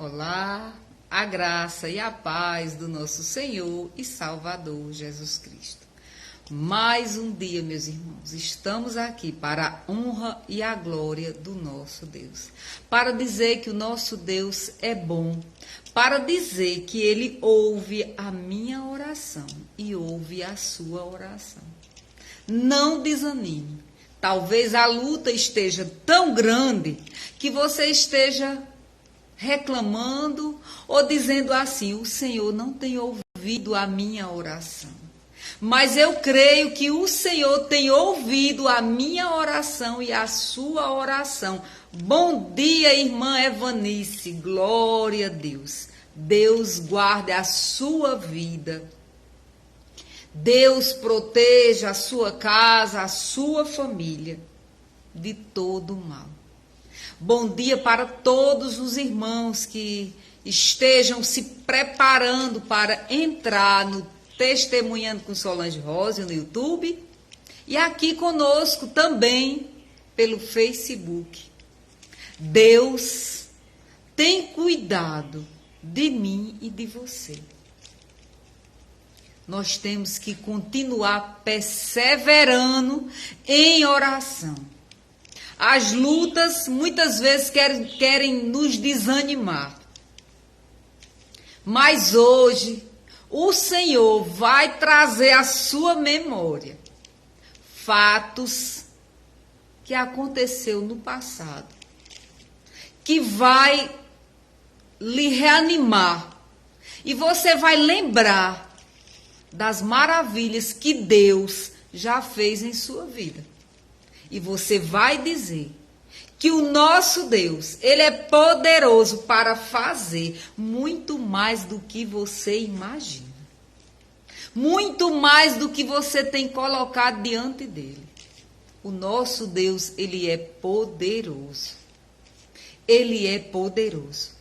Olá, a graça e a paz do nosso Senhor e Salvador Jesus Cristo. Mais um dia, meus irmãos, estamos aqui para a honra e a glória do nosso Deus. Para dizer que o nosso Deus é bom, para dizer que Ele ouve a minha oração e ouve a sua oração. Não desanime. Talvez a luta esteja tão grande que você esteja reclamando ou dizendo assim: o Senhor não tem ouvido a minha oração. Mas eu creio que o Senhor tem ouvido a minha oração e a sua oração. Bom dia, irmã Evanice, glória a Deus. Deus guarde a sua vida. Deus proteja a sua casa, a sua família de todo o mal. Bom dia para todos os irmãos que estejam se preparando para entrar no Testemunhando com Solange Rosa no YouTube e aqui conosco também pelo Facebook. Deus tem cuidado de mim e de você. Nós temos que continuar perseverando em oração. As lutas muitas vezes querem nos desanimar. Mas hoje o Senhor vai trazer à sua memória fatos que aconteceu no passado, que vai lhe reanimar. E você vai lembrar das maravilhas que Deus já fez em sua vida. E você vai dizer que o nosso Deus, Ele é poderoso para fazer muito mais do que você imagina. Muito mais do que você tem colocado diante dele. O nosso Deus, Ele é poderoso. Ele é poderoso.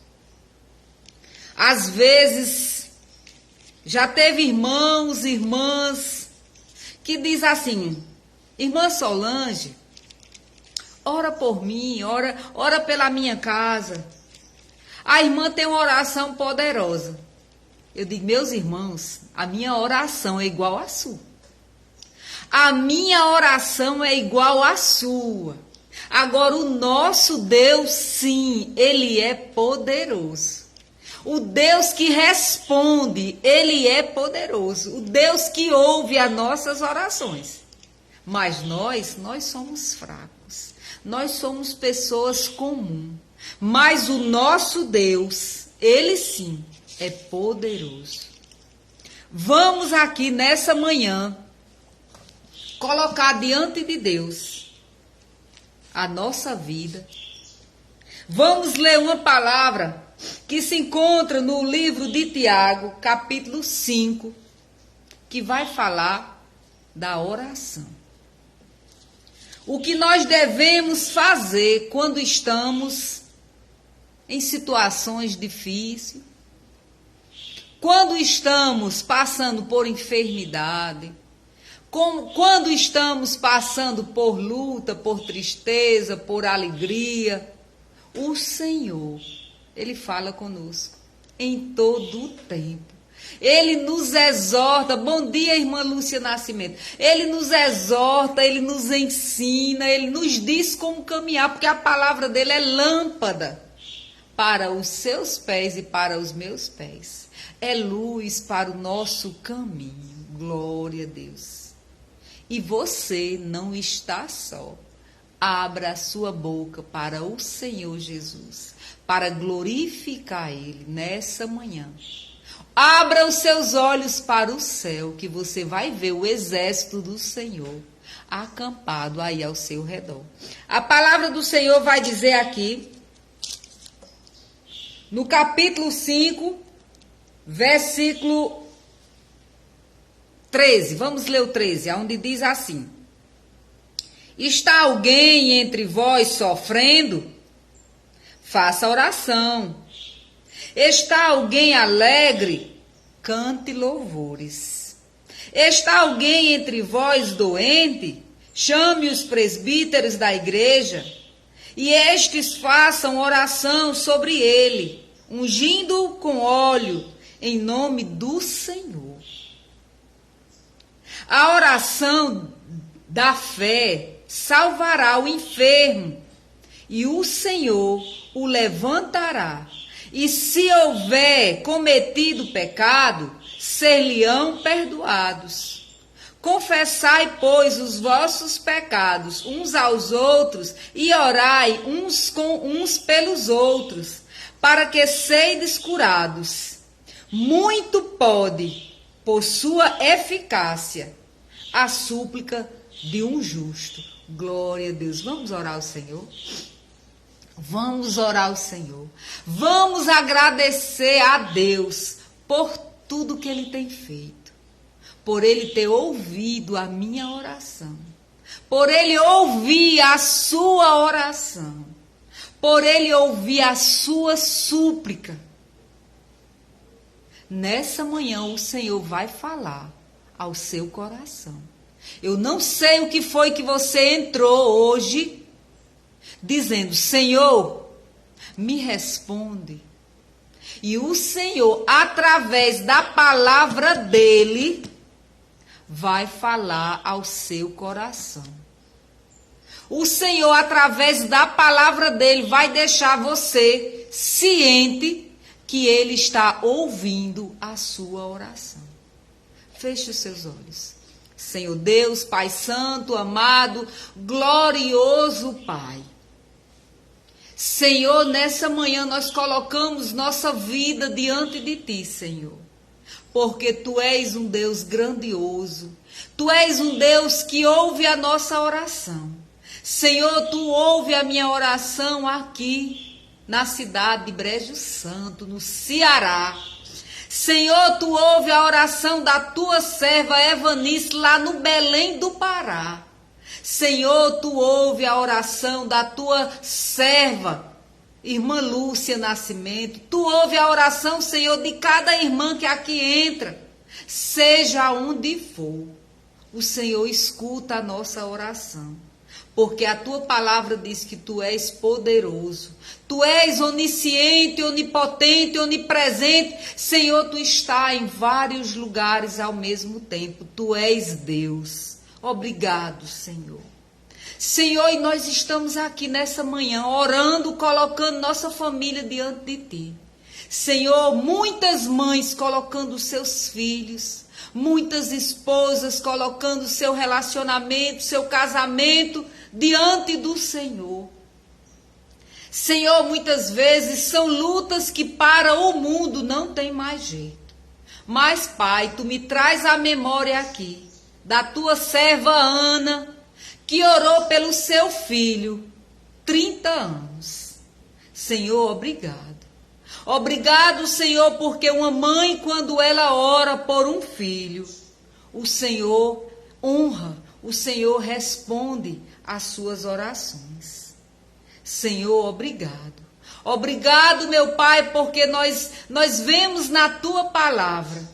Às vezes, já teve irmãos, irmãs, que diz assim: irmã Solange, ora por mim, ora pela minha casa. A irmã tem uma oração poderosa. Eu digo: meus irmãos, a minha oração é igual à sua. A minha oração é igual à sua. Agora, o nosso Deus, sim, Ele é poderoso. O Deus que responde, Ele é poderoso. O Deus que ouve as nossas orações. Mas nós somos fracos. Nós somos pessoas comuns. Mas o nosso Deus, Ele sim, é poderoso. Vamos aqui nessa manhã colocar diante de Deus a nossa vida. Vamos ler uma palavra que se encontra no livro de Tiago, capítulo 5, que vai falar da oração. O que nós devemos fazer quando estamos em situações difíceis, quando estamos passando por enfermidade, quando estamos passando por luta, por tristeza, por alegria. O Senhor, Ele fala conosco em todo o tempo. Ele nos exorta. Bom dia, irmã Lúcia Nascimento. Ele nos exorta, Ele nos ensina, Ele nos diz como caminhar, porque a palavra dele é lâmpada para os seus pés e para os meus pés. É luz para o nosso caminho. Glória a Deus. E você não está só. Abra a sua boca para o Senhor Jesus, para glorificar Ele nessa manhã. Abra os seus olhos para o céu, que você vai ver o exército do Senhor acampado aí ao seu redor. A palavra do Senhor vai dizer aqui, no capítulo 5, versículo 13. Vamos ler o 13, onde diz assim: está alguém entre vós sofrendo? Faça oração. Está alguém alegre? Cante louvores. Está alguém entre vós doente? Chame os presbíteros da igreja, e estes façam oração sobre ele, ungindo com óleo em nome do Senhor. A oração da fé salvará o enfermo, e o Senhor o levantará. E se houver cometido pecado, ser-lhe-ão perdoados. Confessai, pois, os vossos pecados uns aos outros e orai uns pelos outros, para que seides curados. Muito pode, por sua eficácia, a súplica de um justo. Glória a Deus. Vamos orar ao Senhor? Vamos orar ao Senhor. Vamos agradecer a Deus por tudo que Ele tem feito. Por Ele ter ouvido a minha oração. Por Ele ouvir a sua oração. Por Ele ouvir a sua súplica. Nessa manhã o Senhor vai falar ao seu coração. Eu não sei o que foi que você entrou hoje dizendo: Senhor, me responde. E o Senhor, através da palavra dele, vai falar ao seu coração. O Senhor, através da palavra dele, vai deixar você ciente que ele está ouvindo a sua oração. Feche os seus olhos. Senhor Deus, Pai Santo, amado, glorioso Pai. Senhor, nessa manhã nós colocamos nossa vida diante de Ti, Senhor. Porque Tu és um Deus grandioso. Tu és um Deus que ouve a nossa oração. Senhor, Tu ouve a minha oração aqui na cidade de Brejo Santo, no Ceará. Senhor, Tu ouve a oração da Tua serva Evanice lá no Belém do Pará. Senhor, Tu ouve a oração da Tua serva, irmã Lúcia Nascimento. Tu ouve a oração, Senhor, de cada irmã que aqui entra. Seja onde for, o Senhor escuta a nossa oração. Porque a Tua palavra diz que Tu és poderoso. Tu és onisciente, onipotente, onipresente. Senhor, Tu está em vários lugares ao mesmo tempo. Tu és Deus. Obrigado, Senhor. Senhor, e nós estamos aqui nessa manhã orando, colocando nossa família diante de Ti. Senhor, muitas mães colocando seus filhos, muitas esposas colocando seu relacionamento, seu casamento diante do Senhor. Senhor, muitas vezes são lutas que para o mundo não tem mais jeito. Mas, Pai, Tu me traz à memória aqui da Tua serva Ana, que orou pelo seu filho 30 anos. Senhor, obrigado. Obrigado, Senhor, porque uma mãe, quando ela ora por um filho, o Senhor honra, o Senhor responde às suas orações. Senhor, obrigado. Obrigado, meu Pai, porque nós vemos na Tua palavra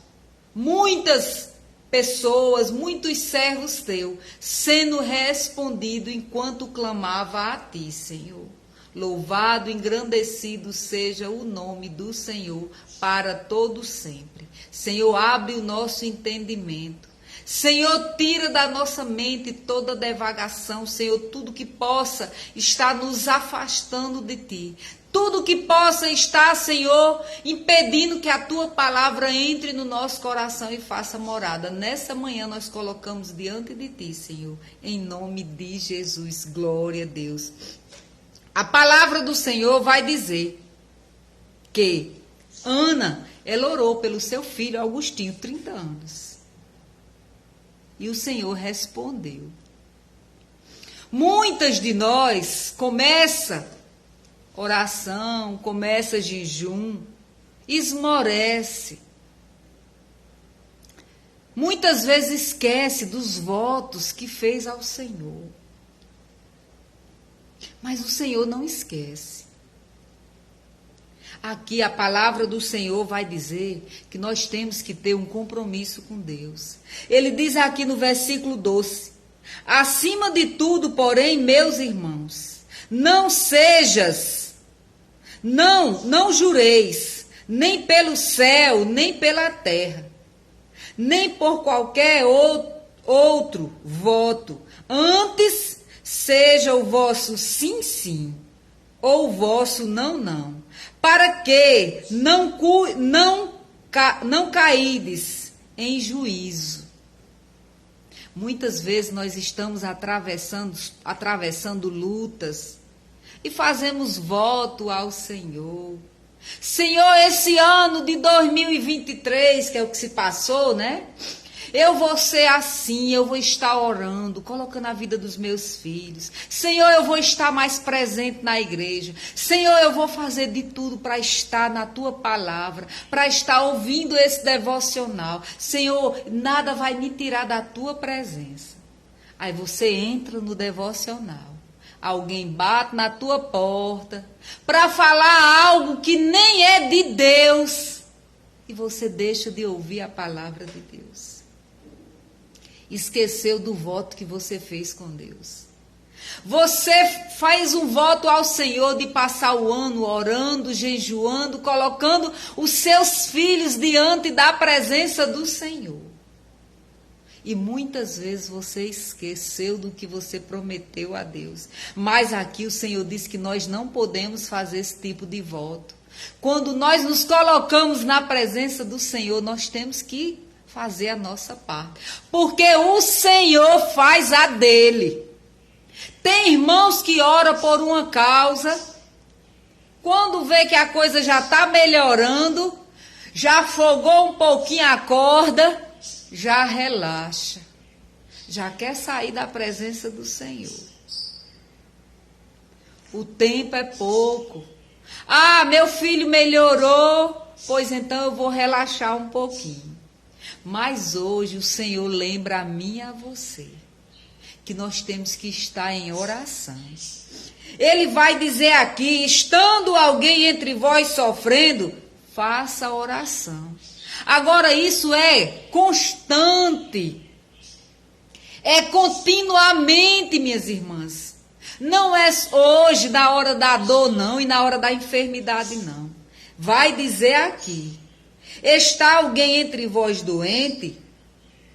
muitas pessoas, muitos servos Teus, sendo respondido enquanto clamava a Ti, Senhor. Louvado, engrandecido seja o nome do Senhor para todo sempre. Senhor, abre o nosso entendimento. Senhor, tira da nossa mente toda devagação, Senhor, tudo que possa estar nos afastando de Ti. Tudo que possa estar, Senhor, impedindo que a Tua palavra entre no nosso coração e faça morada. Nessa manhã nós colocamos diante de Ti, Senhor, em nome de Jesus. Glória a Deus. A palavra do Senhor vai dizer que Ana, ela orou pelo seu filho Augustinho, 30 anos. E o Senhor respondeu. Muitas de nós começa oração, começa jejum, esmorece. Muitas vezes esquece dos votos que fez ao Senhor. Mas o Senhor não esquece. Aqui a palavra do Senhor vai dizer que nós temos que ter um compromisso com Deus. Ele diz aqui no versículo 12: acima de tudo, porém, meus irmãos, não Não jureis, nem pelo céu, nem pela terra, nem por qualquer outro voto. Antes seja o vosso sim, sim, ou o vosso não, não, para que não caídes em juízo. Muitas vezes nós estamos atravessando lutas e fazemos voto ao Senhor. Senhor, esse ano de 2023, que é o que se passou, né? Eu vou ser assim, eu vou estar orando, colocando a vida dos meus filhos. Senhor, eu vou estar mais presente na igreja. Senhor, eu vou fazer de tudo para estar na tua palavra, para estar ouvindo esse devocional. Senhor, nada vai me tirar da tua presença. Aí você entra no devocional. Alguém bate na tua porta para falar algo que nem é de Deus. E você deixa de ouvir a palavra de Deus. Esqueceu do voto que você fez com Deus. Você faz um voto ao Senhor de passar o ano orando, jejuando, colocando os seus filhos diante da presença do Senhor. E muitas vezes você esqueceu do que você prometeu a Deus. Mas aqui o Senhor diz que nós não podemos fazer esse tipo de voto. Quando nós nos colocamos na presença do Senhor, nós temos que fazer a nossa parte. Porque o Senhor faz a dele. Tem irmãos que oram por uma causa, quando vê que a coisa já está melhorando, já afogou um pouquinho a corda, já relaxa, já quer sair da presença do Senhor. O tempo é pouco. Ah, meu filho melhorou, pois então eu vou relaxar um pouquinho. Mas hoje o Senhor lembra a mim e a você que nós temos que estar em oração. Ele vai dizer aqui, estando alguém entre vós sofrendo, faça oração. Agora isso é constante, é continuamente, minhas irmãs. Não é hoje, na hora da dor, não, e na hora da enfermidade, não. Vai dizer aqui, está alguém entre vós doente?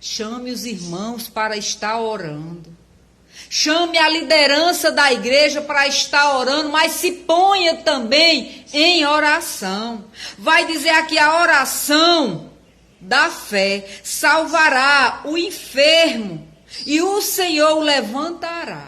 Chame os irmãos para estar orando. Chame a liderança da igreja para estar orando, mas se ponha também em oração. Vai dizer aqui, a oração da fé salvará o enfermo e o Senhor o levantará.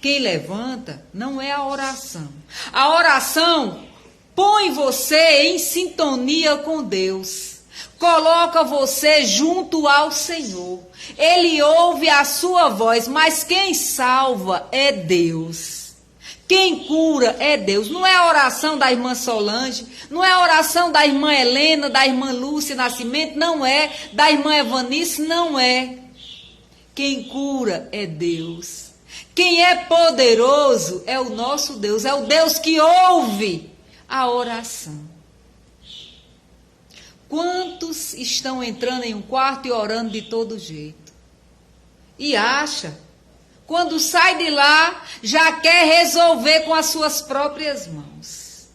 Quem levanta não é a oração. A oração põe você em sintonia com Deus. Coloca você junto ao Senhor. Ele ouve a sua voz, mas quem salva é Deus. Quem cura é Deus. Não é a oração da irmã Solange, não é a oração da irmã Helena, da irmã Lúcia Nascimento, não é, da irmã Evanice, não é. Quem cura é Deus. Quem é poderoso é o nosso Deus, é o Deus que ouve a oração. Quantos estão entrando em um quarto e orando de todo jeito? E acha, quando sai de lá, já quer resolver com as suas próprias mãos.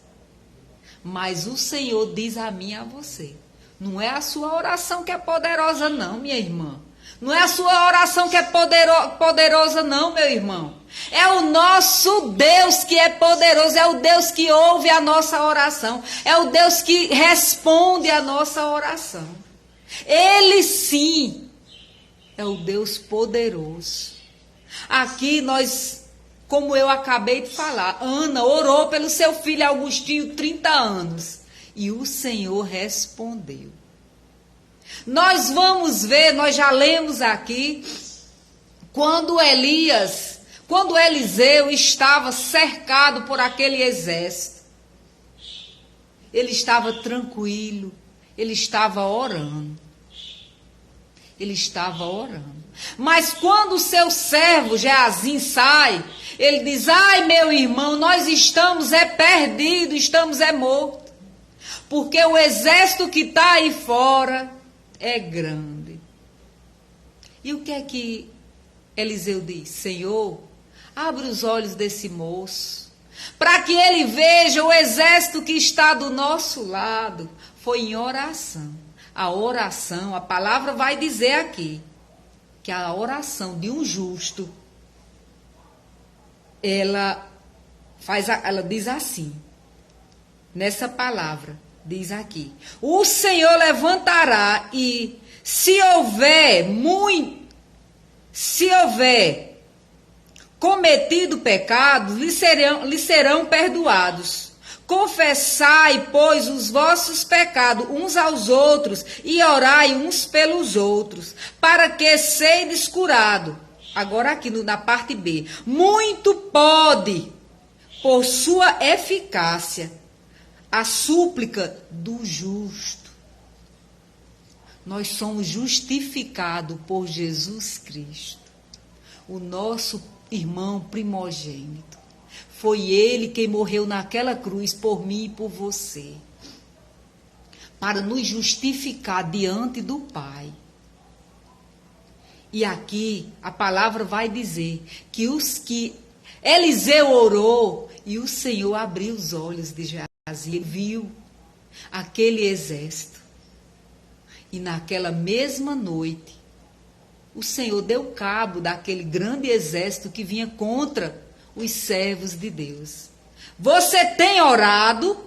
Mas o Senhor diz a mim e a você, não é a sua oração que é poderosa não, minha irmã. Não é a sua oração que é poderosa não, meu irmão. É o nosso Deus que é poderoso, é o Deus que ouve a nossa oração, é o Deus que responde a nossa oração. Ele sim é o Deus poderoso. Aqui nós, como eu acabei de falar, Ana orou pelo seu filho Augustinho 30 anos e o Senhor respondeu. Nós vamos ver, nós já lemos aqui, quando Eliseu estava cercado por aquele exército, ele estava tranquilo, ele estava orando. Ele estava orando. Mas quando o seu servo Geazim sai, ele diz, ai meu irmão, nós estamos perdidos, estamos mortos. Porque o exército que está aí fora é grande. E o que é que Eliseu diz? Senhor, abre os olhos desse moço. para que ele veja o exército que está do nosso lado. Foi em oração. A oração, a palavra vai dizer aqui, que a oração de um justo, ela diz assim, nessa palavra, diz aqui: o Senhor levantará e se houver cometido pecado, lhe serão perdoados. Confessai, pois, os vossos pecados uns aos outros e orai uns pelos outros, para que seides curados. Agora aqui na parte B. Muito pode, por sua eficácia, a súplica do justo. Nós somos justificados por Jesus Cristo, o nosso irmão primogênito. Foi ele quem morreu naquela cruz por mim e por você, para nos justificar diante do Pai. E aqui a palavra vai dizer que Eliseu orou e o Senhor abriu os olhos de Geazi, ele viu aquele exército. E naquela mesma noite, o Senhor deu cabo daquele grande exército que vinha contra os servos de Deus. Você tem orado?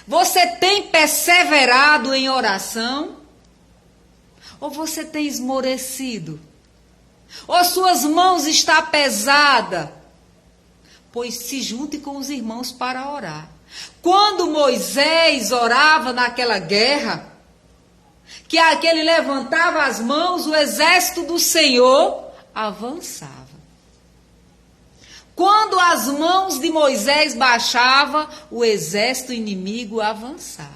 Você tem perseverado em oração? Ou você tem esmorecido? Ou suas mãos estão pesadas? Pois se junte com os irmãos para orar. Quando Moisés orava naquela guerra, que aquele levantava as mãos, o exército do Senhor avançava. Quando as mãos de Moisés baixavam, o exército inimigo avançava.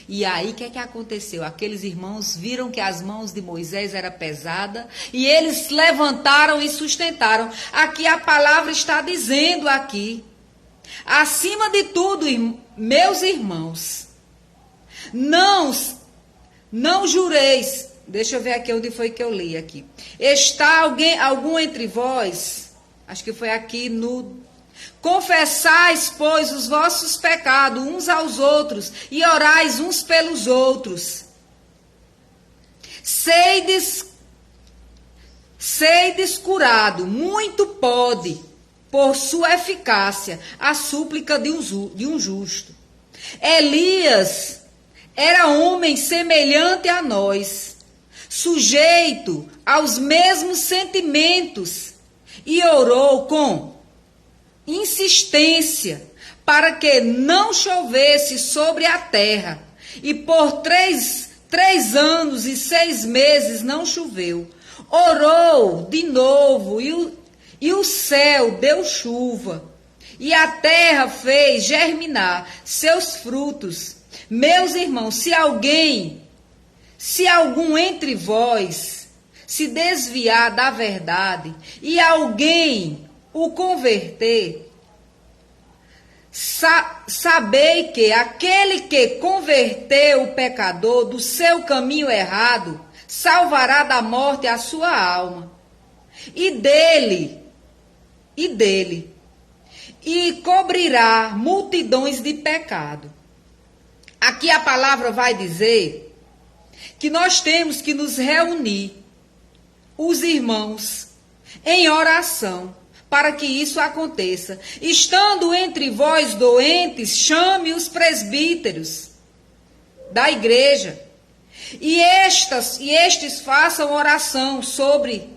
E aí, o que aconteceu? Aqueles irmãos viram que as mãos de Moisés eram pesadas e eles levantaram e sustentaram. Aqui a palavra está dizendo aqui: acima de tudo, meus irmãos, não jureis. Deixa eu ver aqui onde foi que eu li aqui. Está algum entre vós? Acho que foi aqui no... Confessais, pois, os vossos pecados uns aos outros e orais uns pelos outros. Seides curado, muito pode, por sua eficácia, a súplica de um justo. Elias era homem semelhante a nós, sujeito aos mesmos sentimentos, e orou com insistência para que não chovesse sobre a terra. E por 3 anos e 6 meses não choveu. Orou de novo e o céu deu chuva. E a terra fez germinar seus frutos. Meus irmãos, se algum entre vós se desviar da verdade e alguém o converter, sabei que aquele que converteu o pecador do seu caminho errado salvará da morte a sua alma e cobrirá multidões de pecado. Aqui a palavra vai dizer que nós temos que nos reunir, os irmãos, em oração, para que isso aconteça. Estando entre vós doentes, chame os presbíteros da igreja, e estes façam oração sobre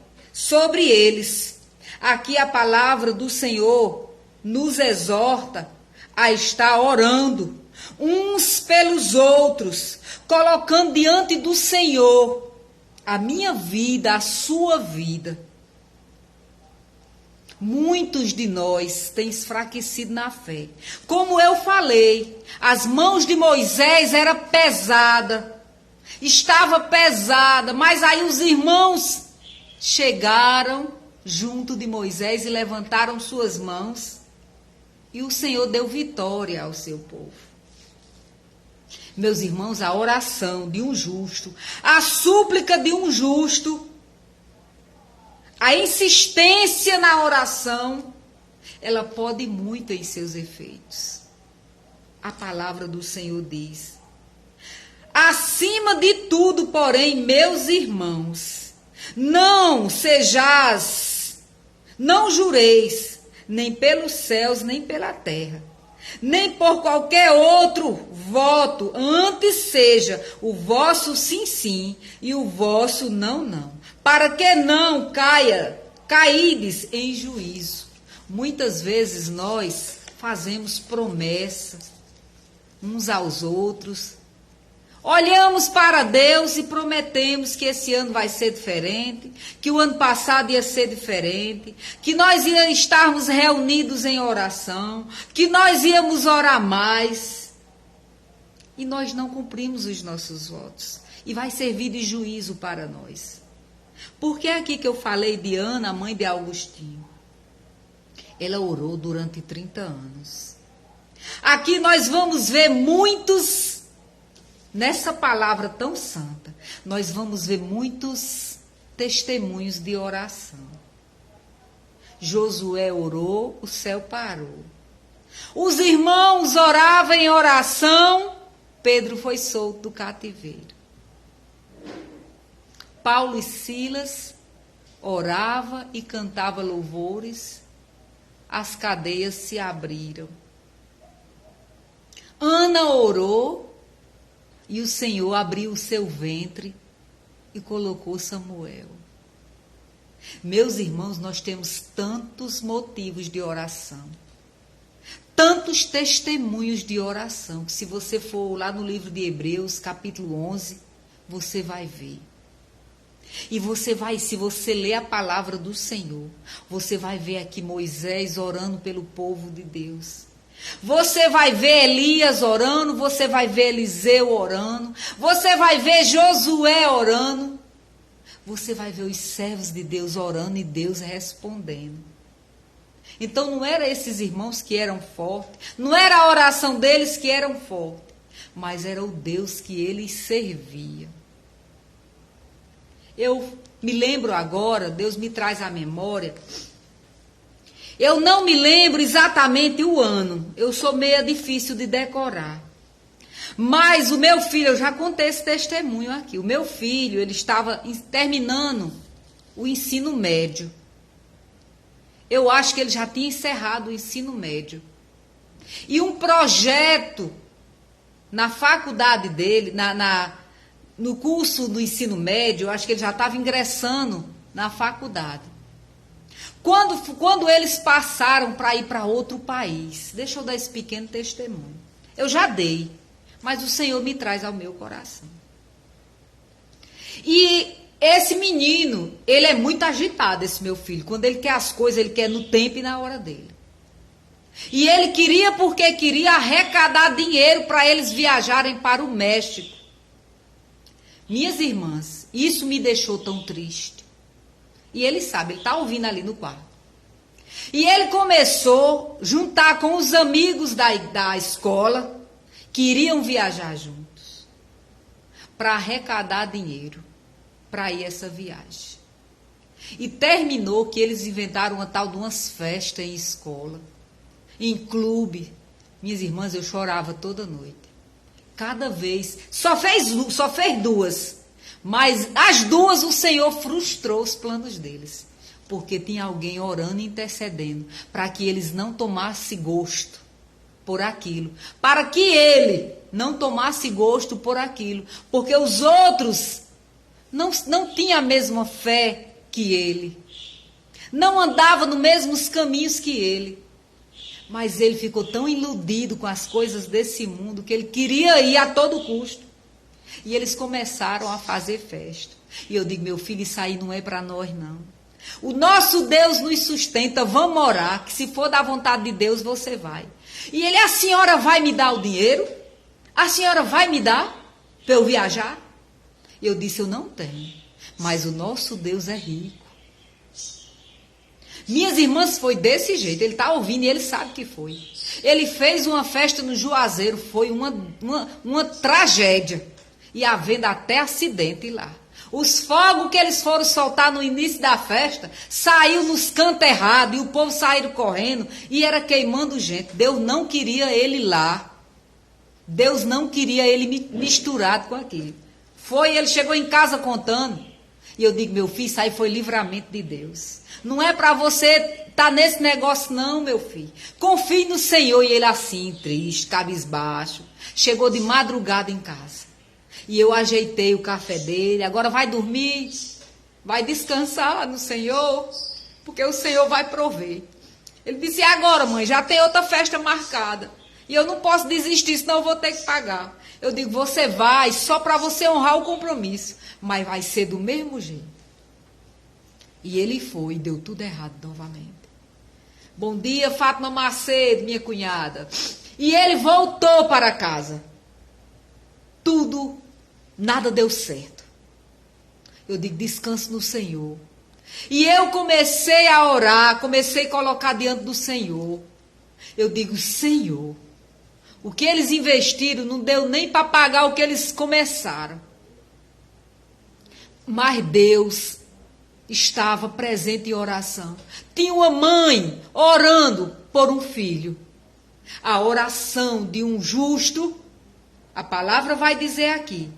eles. Aqui a palavra do Senhor nos exorta a estar orando uns pelos outros, colocando diante do Senhor a minha vida, a sua vida. Muitos de nós têm enfraquecido na fé. Como eu falei, as mãos de Moisés eram pesadas, estava pesada, mas aí os irmãos chegaram junto de Moisés e levantaram suas mãos, e o Senhor deu vitória ao seu povo. Meus irmãos, a oração de um justo, a súplica de um justo, a insistência na oração ela pode muito em seus efeitos. A palavra do Senhor diz: acima de tudo, porém, meus irmãos, não jureis, nem pelos céus, nem pela terra, nem por qualquer outro voto, antes seja o vosso sim, sim, e o vosso não, não, para que não caídes em juízo. Muitas vezes nós fazemos promessas uns aos outros, olhamos para Deus e prometemos que esse ano vai ser diferente, que o ano passado ia ser diferente, que nós íamos estarmos reunidos em oração, que nós íamos orar mais. E nós não cumprimos os nossos votos. E vai servir de juízo para nós. Porque é aqui que eu falei de Ana, a mãe de Agostinho. Ela orou durante 30 anos. Aqui nós vamos ver muitos, nessa palavra tão santa, nós vamos ver muitos testemunhos de oração. Josué orou, o céu parou. Os irmãos oravam em oração, Pedro foi solto do cativeiro. Paulo e Silas orava e cantava louvores, as cadeias se abriram. Ana orou e o Senhor abriu o seu ventre e colocou Samuel. Meus irmãos, nós temos tantos motivos de oração, tantos testemunhos de oração, que se você for lá no livro de Hebreus, capítulo 11, você vai ver. E você vai, se você ler a palavra do Senhor, você vai ver aqui Moisés orando pelo povo de Deus. Você vai ver Elias orando, você vai ver Eliseu orando, você vai ver Josué orando, você vai ver os servos de Deus orando e Deus respondendo. Então não eram esses irmãos que eram fortes, não era a oração deles que eram fortes, mas era o Deus que eles serviam. Eu me lembro agora, Deus me traz à memória, eu não me lembro exatamente o ano, eu sou meio difícil de decorar. Mas o meu filho, eu já contei esse testemunho aqui, o meu filho, ele estava terminando o ensino médio. Eu acho que ele já tinha encerrado o ensino médio. E um projeto na faculdade dele, no curso do ensino médio, eu acho que ele já estava ingressando na faculdade. Quando eles passaram para ir para outro país, deixa eu dar esse pequeno testemunho. Eu já dei, mas o Senhor me traz ao meu coração. E esse menino, ele é muito agitado, esse meu filho. Quando ele quer as coisas, ele quer no tempo e na hora dele. E ele queria porque queria arrecadar dinheiro para eles viajarem para o México. Minhas irmãs, isso me deixou tão triste. E ele sabe, ele está ouvindo ali no quarto. E ele começou a juntar com os amigos da escola, que iriam viajar juntos, para arrecadar dinheiro, para ir essa viagem. E terminou que eles inventaram uma tal de umas festas em escola, em clube. Minhas irmãs, eu chorava toda noite. Cada vez, só fez 2, mas as 2 o Senhor frustrou os planos deles, porque tinha alguém orando e intercedendo, para que eles não tomassem gosto por aquilo, para que ele não tomasse gosto por aquilo, porque os outros não tinham a mesma fé que ele, não andavam nos mesmos caminhos que ele. Mas ele ficou tão iludido com as coisas desse mundo que ele queria ir a todo custo. E eles começaram a fazer festa. E eu digo, meu filho, isso aí não é para nós, não. O nosso Deus nos sustenta, vamos orar, que se for da vontade de Deus, você vai. E ele, a senhora vai me dar o dinheiro? A senhora vai me dar para eu viajar? Eu disse, eu não tenho, mas o nosso Deus é rico. Minhas irmãs, foi desse jeito, ele está ouvindo e ele sabe que foi. Ele fez uma festa no Juazeiro, foi uma tragédia. E havendo até acidente lá. Os fogos que eles foram soltar no início da festa, saiu nos cantos errados, e o povo saíram correndo, e era queimando gente. Deus não queria ele lá. Deus não queria ele misturado com aquilo. Ele chegou em casa contando, e eu digo, meu filho, isso aí foi livramento de Deus. Não é para você estar nesse negócio não, meu filho. Confie no Senhor. E ele assim, triste, cabisbaixo, chegou de madrugada em casa. E eu ajeitei o café dele. Agora vai dormir, vai descansar no Senhor, porque o Senhor vai prover. Ele disse, e agora, mãe, já tem outra festa marcada. E eu não posso desistir, senão eu vou ter que pagar. Eu digo, você vai só para você honrar o compromisso, mas vai ser do mesmo jeito. E ele foi e deu tudo errado novamente. Bom dia, Fátima Macedo, minha cunhada. E ele voltou para casa. Nada deu certo. Eu digo, descanse no Senhor. E eu comecei a orar, comecei a colocar diante do Senhor. Eu digo, Senhor, o que eles investiram não deu nem para pagar o que eles começaram. Mas Deus estava presente em oração. Tinha uma mãe orando por um filho. A oração de um justo, a palavra vai dizer aqui,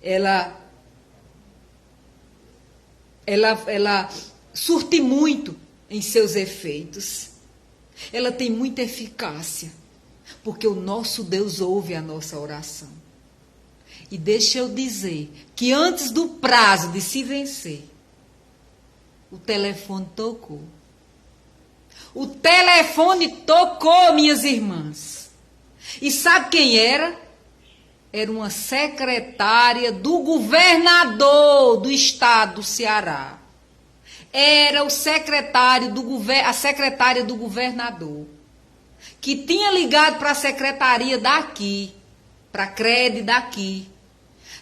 ela surte muito em seus efeitos. Ela tem muita eficácia, porque o nosso Deus ouve a nossa oração. E deixa eu dizer que antes do prazo de se vencer, o telefone tocou. O telefone tocou, minhas irmãs. E sabe quem era? Era uma secretária do governador do estado do Ceará. Era a secretária do governador, que tinha ligado para a secretaria daqui, para a CRED daqui,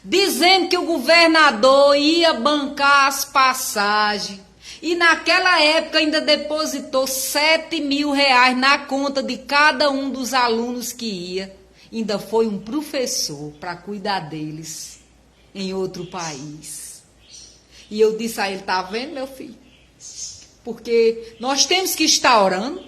dizendo que o governador ia bancar as passagens. E naquela época ainda depositou 7.000 reais na conta de cada um dos alunos que ia. Ainda foi um professor para cuidar deles em outro país. E eu disse a ele, tá vendo, meu filho? Porque nós temos que estar orando.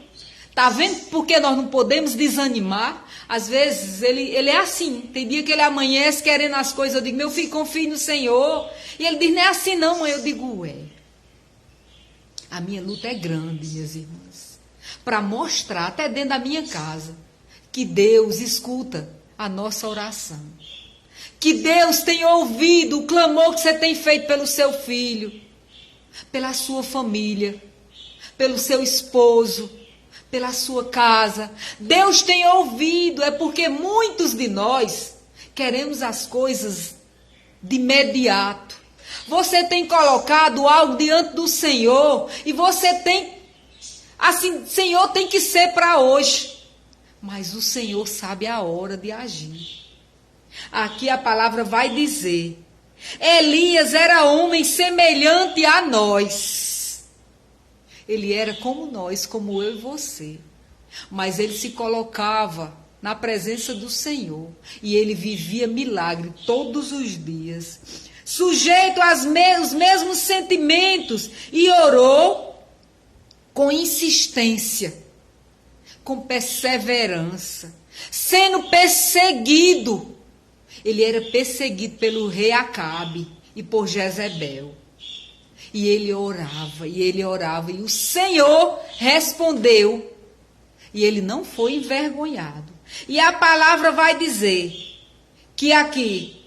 Tá vendo porque nós não podemos desanimar? Às vezes ele é assim. Tem dia que ele amanhece querendo as coisas. Eu digo, meu filho, confie no Senhor. E ele diz, não é assim não, mãe. Eu digo, ué. A minha luta é grande, minhas irmãs. Para mostrar, até dentro da minha casa, que Deus escuta a nossa oração. Que Deus tem ouvido o clamor que você tem feito pelo seu filho, pela sua família, pelo seu esposo, pela sua casa. Deus tem ouvido, é porque muitos de nós queremos as coisas de imediato. Você tem colocado algo diante do Senhor e você tem, assim, Senhor, tem que ser para hoje. Mas o Senhor sabe a hora de agir. Aqui a palavra vai dizer, Elias era homem semelhante a nós. Ele era como nós, como eu e você. Mas ele se colocava na presença do Senhor. E ele vivia milagre todos os dias. Sujeito aos mesmos sentimentos. E orou com insistência, com perseverança, sendo perseguido. Ele era perseguido pelo rei Acabe e por Jezebel. E ele orava, e o Senhor respondeu. E ele não foi envergonhado. E a palavra vai dizer que aqui,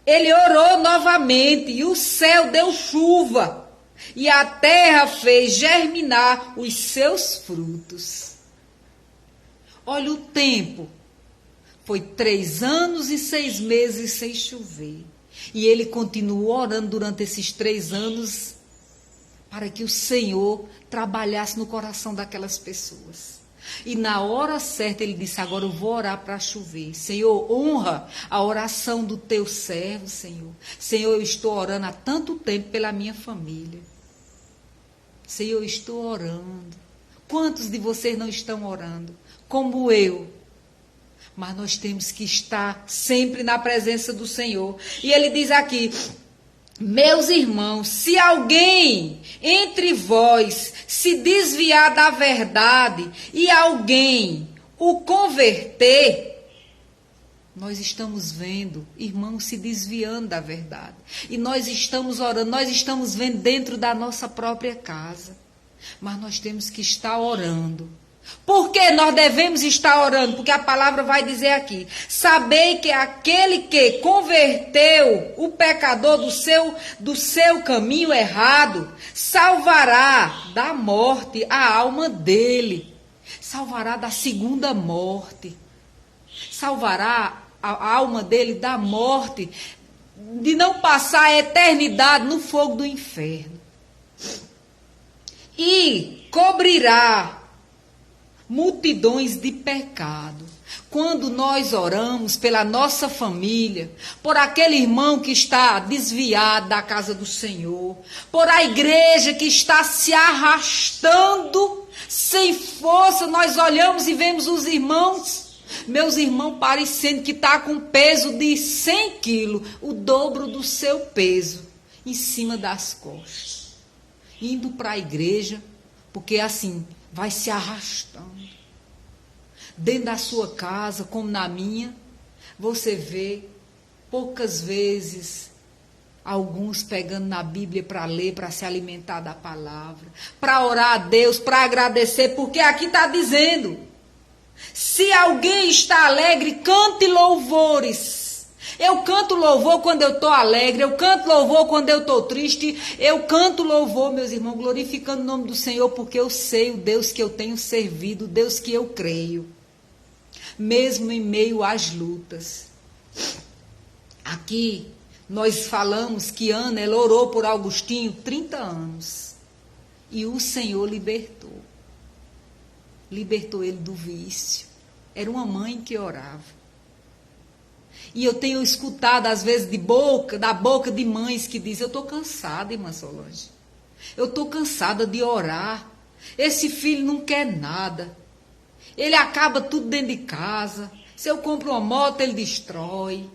ele orou novamente, e o céu deu chuva, e a terra fez germinar os seus frutos. Olha o tempo. Foi 3 anos e 6 meses sem chover. E ele continuou orando durante esses 3 anos para que o Senhor trabalhasse no coração daquelas pessoas. E na hora certa ele disse, agora eu vou orar para chover. Senhor, honra a oração do teu servo, Senhor. Senhor, eu estou orando há tanto tempo pela minha família. Senhor, eu estou orando. Quantos de vocês não estão orando? Como eu. Mas nós temos que estar sempre na presença do Senhor. E ele diz aqui, Meus irmãos, se alguém entre vós se desviar da verdade e alguém o converter, nós estamos vendo irmãos se desviando da verdade. E nós estamos orando, nós estamos vendo dentro da nossa própria casa. Mas nós temos que estar orando. Por que nós devemos estar orando? Porque a palavra vai dizer aqui: sabei que aquele que converteu o pecador do seu caminho errado, salvará da morte a alma dele. Salvará da segunda morte. Salvará a alma dele da morte, de não passar a eternidade no fogo do inferno. E cobrirá multidões de pecado. Quando nós oramos pela nossa família, por aquele irmão que está desviado da casa do Senhor, por a igreja que está se arrastando sem força, nós olhamos e vemos os irmãos, meus irmãos, parecendo que está com peso de 100 quilos, o dobro do seu peso, em cima das costas, indo para a igreja, porque assim vai se arrastando. Dentro da sua casa, como na minha, você vê poucas vezes alguns pegando na Bíblia para ler, para se alimentar da palavra, para orar a Deus, para agradecer, porque aqui está dizendo: se alguém está alegre, cante louvores. Eu canto louvor quando eu estou alegre, eu canto louvor quando eu estou triste, eu canto louvor, meus irmãos, glorificando o nome do Senhor, porque eu sei o Deus que eu tenho servido, o Deus que eu creio, mesmo em meio às lutas. Aqui nós falamos que Ana, ela orou por Augustinho 30 anos, e o Senhor libertou ele do vício. Era uma mãe que orava. E eu tenho escutado, às vezes, da boca de mães que dizem: eu estou cansada, irmã Solange. Eu estou cansada de orar. Esse filho não quer nada. Ele acaba tudo dentro de casa. Se eu compro uma moto, ele destrói.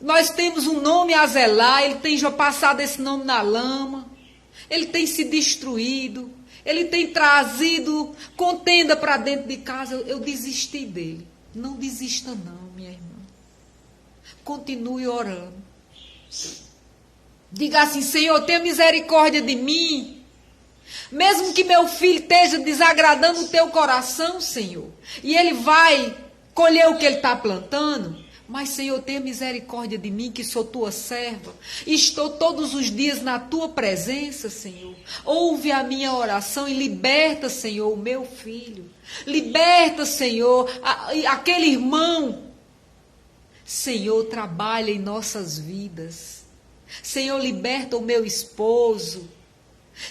Nós temos um nome a zelar, ele tem já passado esse nome na lama. Ele tem se destruído. Ele tem trazido contenda para dentro de casa. Eu desisti dele. Não desista não, minha irmã. Continue orando. Diga assim: Senhor, tenha misericórdia de mim. Mesmo que meu filho esteja desagradando o teu coração, Senhor, e ele vai colher o que ele está plantando, mas, Senhor, tenha misericórdia de mim, que sou tua serva. Estou todos os dias na tua presença, Senhor. Ouve a minha oração e liberta, Senhor, o meu filho. Liberta, Senhor, aquele irmão. Senhor, trabalha em nossas vidas. Senhor, liberta o meu esposo.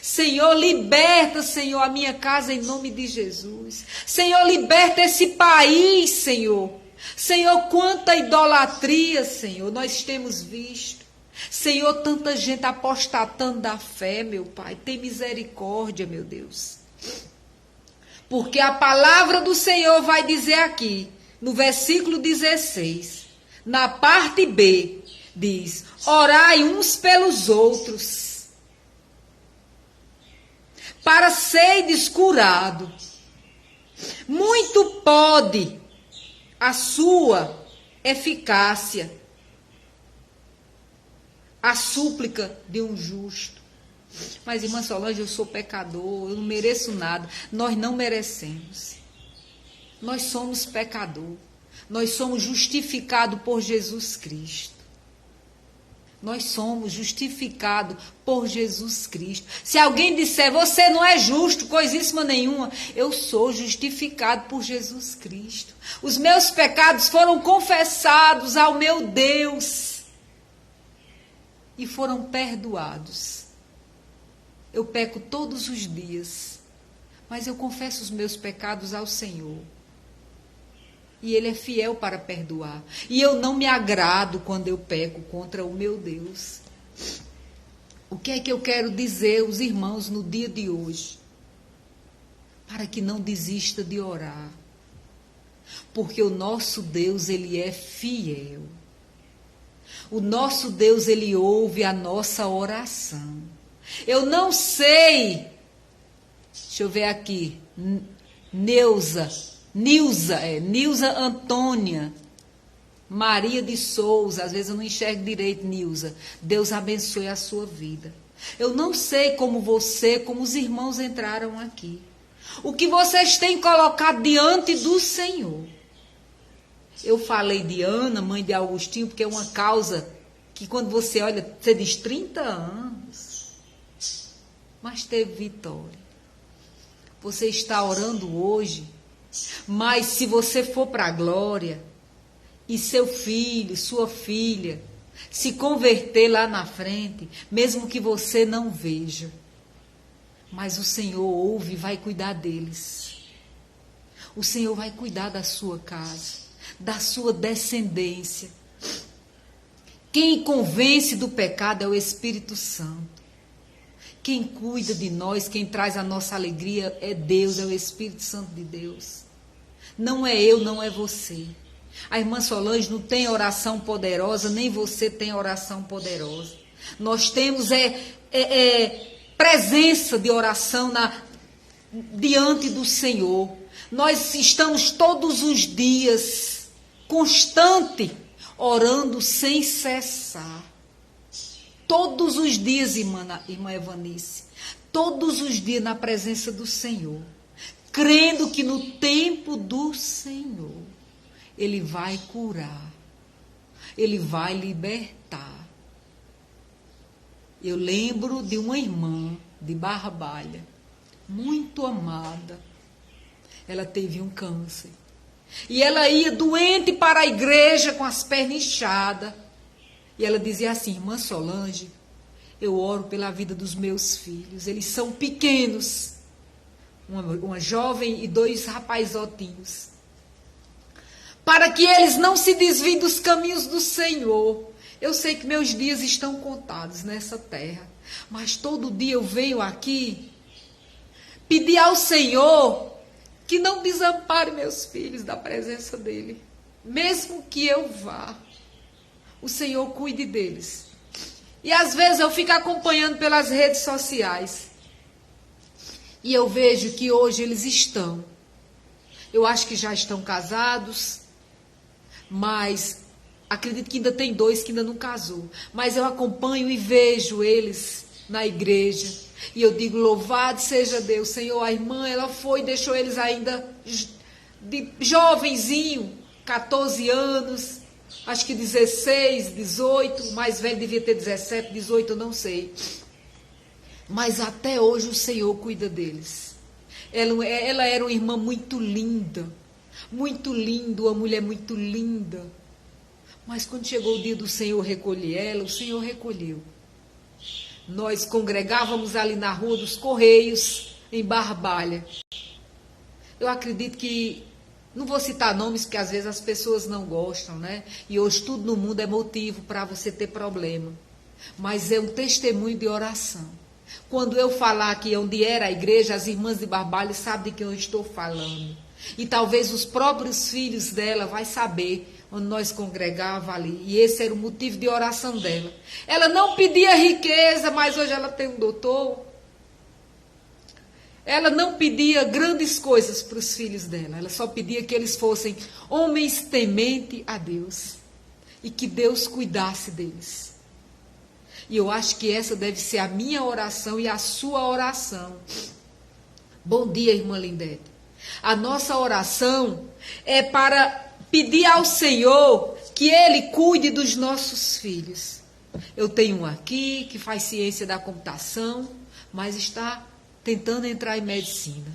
Senhor, liberta, Senhor, a minha casa em nome de Jesus. Senhor, liberta esse país, Senhor. Senhor, quanta idolatria, Senhor, nós temos visto. Senhor, tanta gente apostatando da fé, meu Pai. Tem misericórdia, meu Deus. Porque a palavra do Senhor vai dizer aqui, no versículo 16, na parte B, diz: orai uns pelos outros, para serdes curados. Muito pode a sua eficácia, a súplica de um justo. Mas, irmã Solange, eu sou pecador, eu não mereço nada. Nós não merecemos. Nós somos pecador. Nós somos justificados por Jesus Cristo. Nós somos justificados por Jesus Cristo. Se alguém disser: você não é justo, coisíssima nenhuma, eu sou justificado por Jesus Cristo. Os meus pecados foram confessados ao meu Deus e foram perdoados. Eu peco todos os dias, mas eu confesso os meus pecados ao Senhor. E Ele é fiel para perdoar. E eu não me agrado quando eu peco contra o meu Deus. O que é que eu quero dizer aos irmãos no dia de hoje? Para que não desista de orar. Porque o nosso Deus, Ele é fiel. O nosso Deus, Ele ouve a nossa oração. Eu não sei, deixa eu ver aqui, Nilza Antônia Maria de Souza, às vezes eu não enxergo direito, Nilza. Deus abençoe a sua vida. Eu não sei como você, como os irmãos entraram aqui. O que vocês têm colocado diante do Senhor. Eu falei de Ana, mãe de Augustinho, porque é uma causa que quando você olha, você diz 30 anos, mas teve vitória. Você está orando hoje, mas se você for para a glória, e seu filho, sua filha, se converter lá na frente, mesmo que você não veja, mas o Senhor ouve e vai cuidar deles. O Senhor vai cuidar da sua casa, da sua descendência. Quem convence do pecado é o Espírito Santo. Quem cuida de nós, quem traz a nossa alegria é Deus, é o Espírito Santo de Deus. Não é eu, não é você. A irmã Solange não tem oração poderosa, nem você tem oração poderosa. Nós temos presença de oração diante do Senhor. Nós estamos todos os dias, constante, orando sem cessar. Todos os dias, irmã Evanice, todos os dias na presença do Senhor, crendo que no tempo do Senhor, Ele vai curar, Ele vai libertar. Eu lembro de uma irmã de Barbalha, muito amada. Ela teve um câncer. E ela ia doente para a igreja com as pernas inchadas. E ela dizia assim: irmã Solange, eu oro pela vida dos meus filhos. Eles são pequenos. Uma jovem e 2 rapazotinhos. Para que eles não se desviem dos caminhos do Senhor. Eu sei que meus dias estão contados nessa terra. Mas todo dia eu venho aqui pedir ao Senhor que não desampare meus filhos da presença dEle. Mesmo que eu vá, o Senhor cuide deles. E às vezes eu fico acompanhando pelas redes sociais. E eu vejo que hoje eles estão. Eu acho que já estão casados. Mas acredito que ainda tem 2 que ainda não casou. Mas eu acompanho e vejo eles na igreja. E eu digo: louvado seja Deus, Senhor. A irmã, ela foi e deixou eles ainda de jovenzinho, 14 anos. Acho que 16, 18, o mais velho devia ter 17, 18, eu não sei. Mas até hoje o Senhor cuida deles. Ela era uma irmã muito linda, uma mulher muito linda. Mas quando chegou o dia do Senhor recolher ela, o Senhor recolheu. Nós congregávamos ali na Rua dos Correios, em Barbalha. Eu acredito que, não vou citar nomes, porque às vezes as pessoas não gostam, né? E hoje tudo no mundo é motivo para você ter problema. Mas é um testemunho de oração. Quando eu falar aqui onde era a igreja, as irmãs de Barbalha sabem de quem eu estou falando. E talvez os próprios filhos dela vai saber onde nós congregávamos ali. E esse era o motivo de oração dela. Ela não pedia riqueza, mas hoje ela tem um doutor. Ela não pedia grandes coisas para os filhos dela. Ela só pedia que eles fossem homens tementes a Deus. E que Deus cuidasse deles. E eu acho que essa deve ser a minha oração e a sua oração. Bom dia, irmã Lindete. A nossa oração é para pedir ao Senhor que Ele cuide dos nossos filhos. Eu tenho um aqui que faz ciência da computação, mas está tentando entrar em medicina.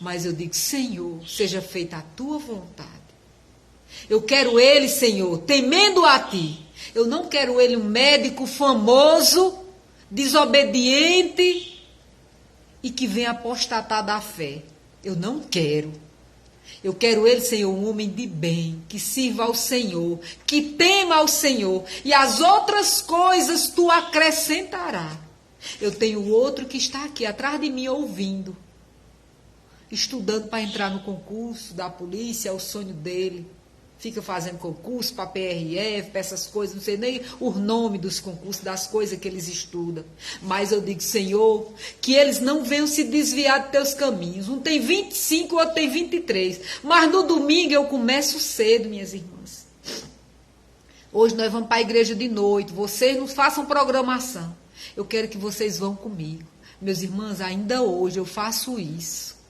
Mas eu digo: Senhor, seja feita a tua vontade. Eu quero ele, Senhor, temendo a ti. Eu não quero ele um médico famoso, desobediente e que venha apostatar da fé. Eu não quero. Eu quero ele, Senhor, um homem de bem, que sirva ao Senhor, que tema ao Senhor, e as outras coisas tu acrescentarás. Eu tenho outro que está aqui atrás de mim ouvindo, estudando para entrar no concurso da polícia, é o sonho dele. fica fazendo concurso para PRF, para essas coisas, não sei nem o nome dos concursos, das coisas que eles estudam. Mas eu digo, Senhor, que eles não venham se desviar de teus caminhos. Um tem 25, o outro tem 23. Mas no domingo eu começo cedo, minhas irmãs. Hoje nós vamos para a igreja de noite. Vocês não façam programação. Eu quero que vocês vão comigo. Meus irmãos, ainda hoje eu faço isso.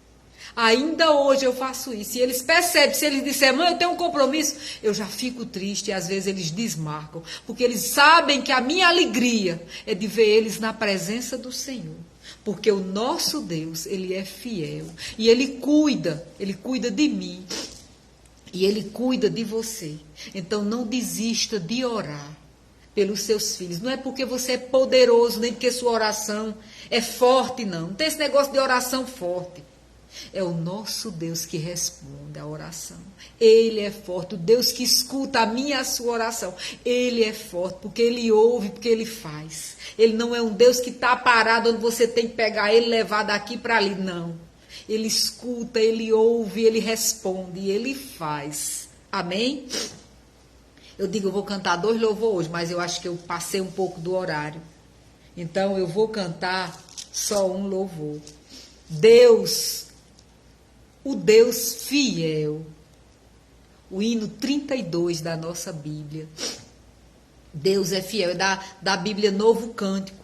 Ainda hoje eu faço isso. E eles percebem, se eles disserem, mãe, eu tenho um compromisso, eu já fico triste e às vezes eles desmarcam. Porque eles sabem que a minha alegria é de ver eles na presença do Senhor. Porque o nosso Deus, Ele é fiel. E Ele cuida de mim. E Ele cuida de você. Então não desista de orar pelos seus filhos. Não é porque você é poderoso, nem porque sua oração é forte, não. Não tem esse negócio de oração forte. É o nosso Deus que responde a oração. Ele é forte, o Deus que escuta a minha e a sua oração. Ele é forte, porque Ele ouve, porque Ele faz. Ele não é um Deus que está parado, onde você tem que pegar Ele e levar daqui para ali, não. Ele escuta, Ele ouve, Ele responde, e Ele faz. Amém? Eu digo, eu vou cantar 2 louvores hoje, mas eu acho que eu passei um pouco do horário. Então, eu vou cantar só um louvor. Deus, o Deus fiel. O hino 32 da nossa Bíblia. Deus é fiel, é da Bíblia Novo Cântico.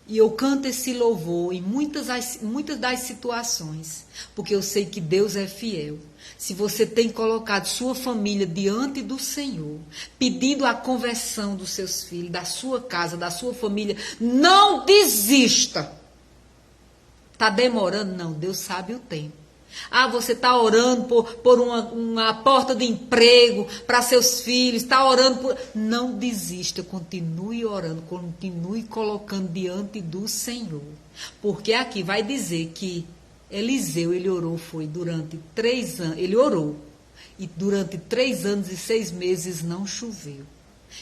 E eu canto esse louvor em muitas das situações, porque eu sei que Deus é fiel. Se você tem colocado sua família diante do Senhor, pedindo a conversão dos seus filhos, da sua casa, da sua família, não desista. Está demorando? Não, Deus sabe o tempo. Ah, você está orando por uma porta de emprego para seus filhos, está orando por... Não desista, continue orando, continue colocando diante do Senhor. Porque aqui vai dizer que Eliseu, ele orou, foi durante 3 anos, ele orou, e durante 3 anos e 6 meses não choveu.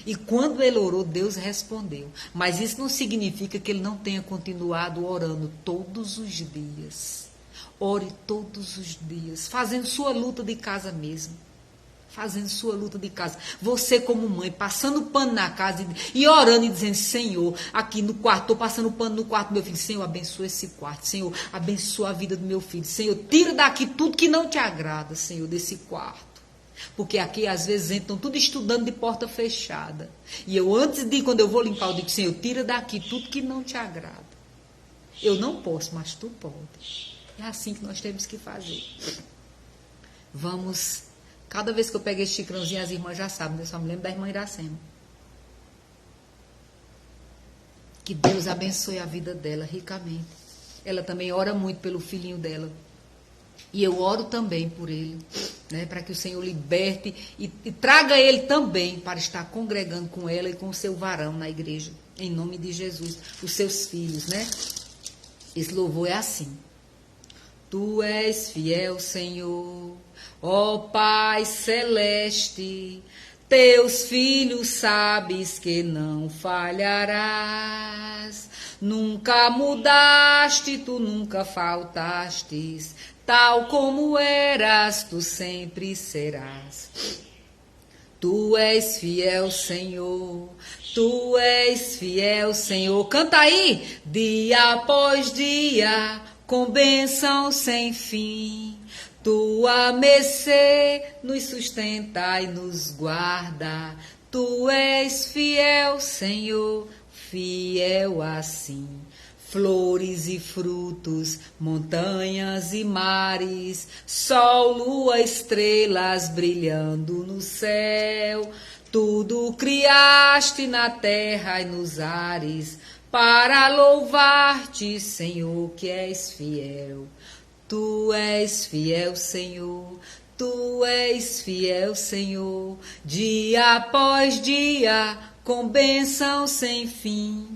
E quando ele orou, Deus respondeu. Mas isso não significa que ele não tenha continuado orando todos os dias. Ore todos os dias, fazendo sua luta de casa mesmo. Fazendo sua luta de casa. Você como mãe, passando pano na casa e orando e dizendo, Senhor, aqui no quarto, estou passando pano no quarto do meu filho. Senhor, abençoa esse quarto. Senhor, abençoa a vida do meu filho. Senhor, tira daqui tudo que não te agrada, Senhor, desse quarto. Porque aqui às vezes entram tudo estudando de porta fechada. E eu antes de, quando eu vou limpar, eu digo, Senhor, tira daqui tudo que não te agrada. Eu não posso, mas tu podes. É assim que nós temos que fazer. Vamos, cada vez que eu pego esse xicrãozinho, as irmãs já sabem, eu só me lembro da irmã Iracema. Que Deus abençoe a vida dela ricamente. Ela também ora muito pelo filhinho dela. E eu oro também por ele, né, para que o Senhor liberte e traga ele também para estar congregando com ela e com o seu varão na igreja, em nome de Jesus, os seus filhos, né? Esse louvor é assim. Tu és fiel, Senhor, ó Pai celeste, teus filhos sabes que não falharás. Nunca mudaste, tu nunca faltastes, tal como eras, tu sempre serás. Tu és fiel, Senhor, tu és fiel, Senhor. Canta aí! Dia após dia, com bênção sem fim, tua mercê nos sustenta e nos guarda. Tu és fiel, Senhor, fiel assim. Flores e frutos, montanhas e mares, sol, lua, estrelas brilhando no céu. Tudo criaste na terra e nos ares, para louvar-te, Senhor, que és fiel. Tu és fiel, Senhor, tu és fiel, Senhor, dia após dia, com bênção sem fim.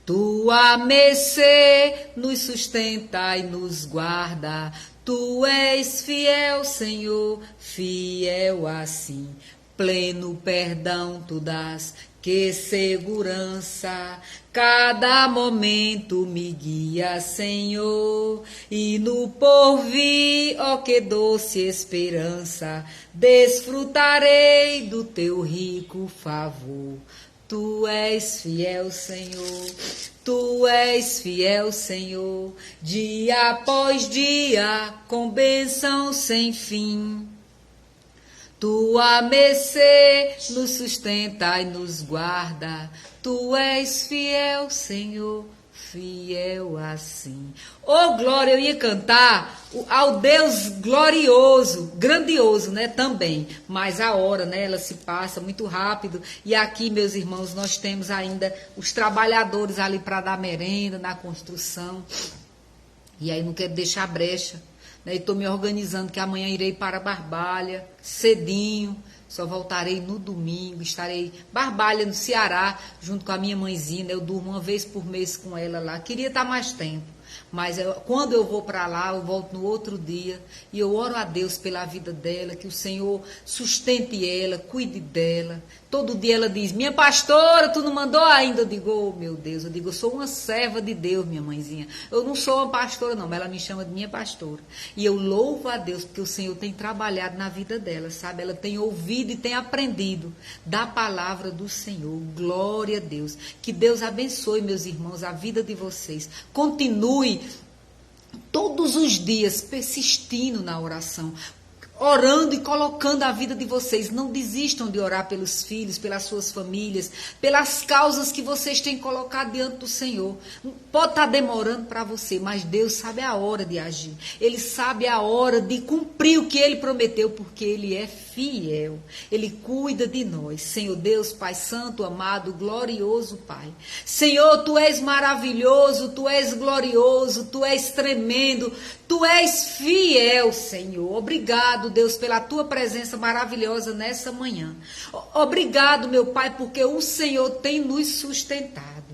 Tua mercê nos sustenta e nos guarda. Tu és fiel, Senhor, fiel assim. Pleno perdão tu dás Que segurança, cada momento me guia, Senhor, e no porvir, ó que doce esperança, desfrutarei do teu rico favor. Tu és fiel, Senhor, tu és fiel, Senhor, dia após dia, com bênção sem fim. Tua mercê nos sustenta e nos guarda. Tu és fiel, Senhor, fiel assim. Oh, glória, eu ia cantar ao Deus glorioso, grandioso, né, também. Mas a hora, né, ela se passa muito rápido. E aqui, meus irmãos, nós temos ainda os trabalhadores ali para dar merenda na construção. E aí não quero deixar brecha. E estou me organizando que amanhã irei para Barbalha, cedinho, só voltarei no domingo, estarei Barbalha, no Ceará, junto com a minha mãezinha, né? Eu durmo uma vez por mês com ela lá, queria estar mais tempo, mas quando eu vou para lá, eu volto no outro dia, e eu oro a Deus pela vida dela, que o Senhor sustente ela, cuide dela. Todo dia ela diz, minha pastora, tu não mandou ainda? Eu digo, oh meu Deus, eu sou uma serva de Deus, minha mãezinha. Eu não sou uma pastora não, mas ela me chama de minha pastora. E eu louvo a Deus, porque o Senhor tem trabalhado na vida dela, sabe? Ela tem ouvido e tem aprendido da palavra do Senhor. Glória a Deus. Que Deus abençoe, meus irmãos, a vida de vocês. Continue todos os dias persistindo na oração, orando e colocando a vida de vocês. Não desistam de orar pelos filhos, pelas suas famílias, pelas causas que vocês têm colocado diante do Senhor. Pode estar demorando para você, mas Deus sabe a hora de agir. Ele sabe a hora de cumprir o que Ele prometeu, porque Ele é fiel. Ele cuida de nós. Senhor Deus, Pai Santo, amado, glorioso Pai. Senhor, Tu és maravilhoso, Tu és glorioso, Tu és tremendo, Tu és fiel, Senhor. Obrigado, Deus, pela Tua presença maravilhosa nessa manhã. Obrigado, meu Pai, porque o Senhor tem nos sustentado.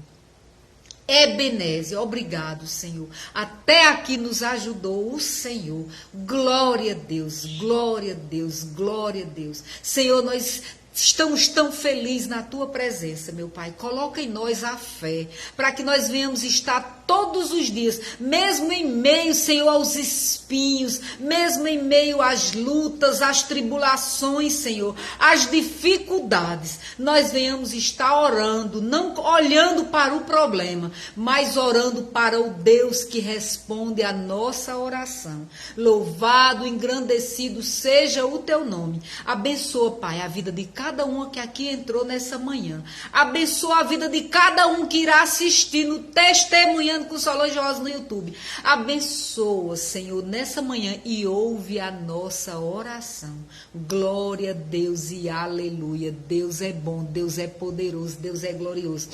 Ebenezer, obrigado, Senhor. Até aqui nos ajudou o Senhor. Glória a Deus, glória a Deus, glória a Deus. Senhor, nós estamos tão felizes na Tua presença, meu Pai. Coloca em nós a fé, para que nós venhamos estar todos os dias, mesmo em meio, Senhor, aos espinhos, mesmo em meio às lutas, às tribulações, Senhor, às dificuldades, nós venhamos estar orando, não olhando para o problema, mas orando para o Deus que responde a nossa oração. Louvado, engrandecido seja o Teu nome. Abençoa, Pai, a vida de cada um que aqui entrou nessa manhã. Abençoa a vida de cada um que irá assistir no Testemunhando com Solange Rosa no YouTube. Abençoa, Senhor, nessa manhã e ouve a nossa oração. Glória a Deus e aleluia. Deus é bom, Deus é poderoso, Deus é glorioso.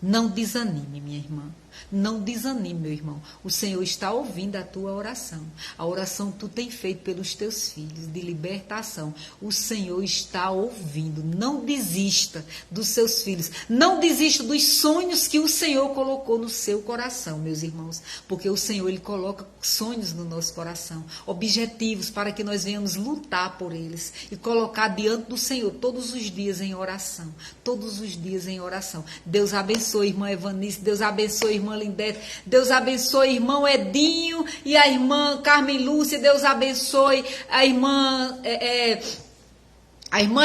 Não desanime, minha irmã. Não desanime, meu irmão. O Senhor está ouvindo a tua oração. A oração que tu tem feito pelos teus filhos de libertação. O Senhor está ouvindo. Não desista dos seus filhos. Não desista dos sonhos que o Senhor colocou no seu coração, meus irmãos. Porque o Senhor, Ele coloca sonhos no nosso coração. Objetivos para que nós venhamos lutar por eles. E colocar diante do Senhor todos os dias em oração. Todos os dias em oração. Deus abençoe, irmã Evanice. Deus abençoe, irmã Lindete, Deus abençoe irmão Edinho e a irmã Carmen Lúcia, Deus abençoe a irmã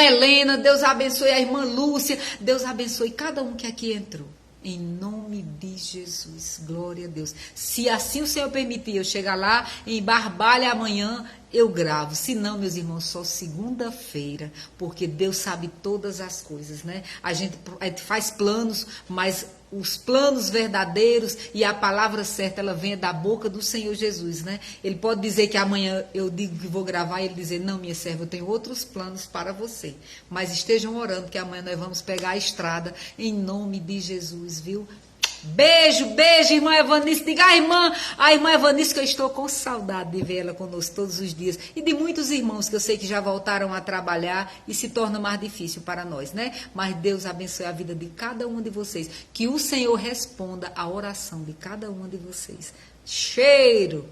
Helena, Deus abençoe a irmã Lúcia, Deus abençoe cada um que aqui entrou. Em nome de Jesus, glória a Deus. Se assim o Senhor permitir, eu chegar lá em Barbalha amanhã, eu gravo. Se não, meus irmãos, só segunda-feira, porque Deus sabe todas as coisas, né? A gente faz planos, mas os planos verdadeiros e a palavra certa, ela vem da boca do Senhor Jesus, né? Ele pode dizer que amanhã eu digo que vou gravar e ele dizer, não, minha serva, eu tenho outros planos para você. Mas estejam orando que amanhã nós vamos pegar a estrada em nome de Jesus, viu? Beijo, beijo, irmã Evanice. Diga a irmã Evanice que eu estou com saudade de ver ela conosco todos os dias. E de muitos irmãos que eu sei que já voltaram a trabalhar e se torna mais difícil para nós, né? Mas Deus abençoe a vida de cada um de vocês. Que o Senhor responda a oração de cada um de vocês. Cheiro!